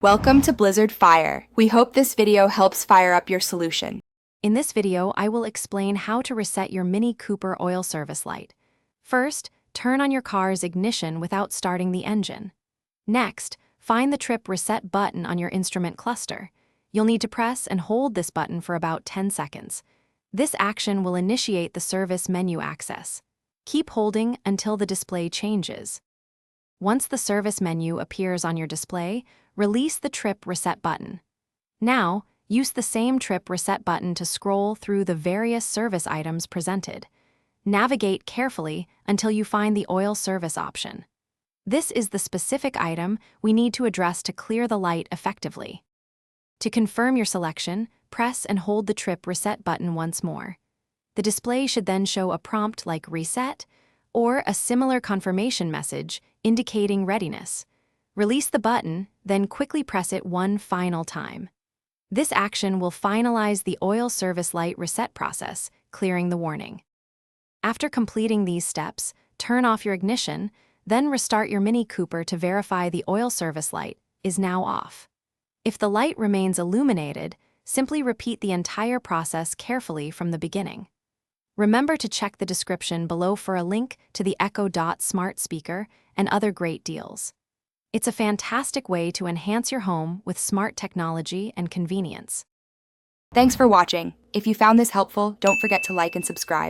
Welcome to Blizzard Fire. We hope this video helps fire up your solution. In this video, I will explain how to reset your Mini Cooper oil service light. First, turn on your car's ignition without starting the engine. Next, find the trip reset button on your instrument cluster. You'll need to press and hold this button for about 10 seconds. This action will initiate the service menu access. Keep holding until the display changes. Once the service menu appears on your display, release the trip reset button. Now, use the same trip reset button to scroll through the various service items presented. Navigate carefully until you find the oil service option. This is the specific item we need to address to clear the light effectively. To confirm your selection, press and hold the trip reset button once more. The display should then show a prompt like reset or a similar confirmation message indicating readiness. Release the button, then quickly press it one final time. This action will finalize the oil service light reset process, clearing the warning. After completing these steps, turn off your ignition, then restart your Mini Cooper to verify the oil service light is now off. If the light remains illuminated, simply repeat the entire process carefully from the beginning. Remember to check the description below for a link to the Echo Dot smart speaker and other great deals. It's a fantastic way to enhance your home with smart technology and convenience. Thanks for watching. If you found this helpful, don't forget to like and subscribe.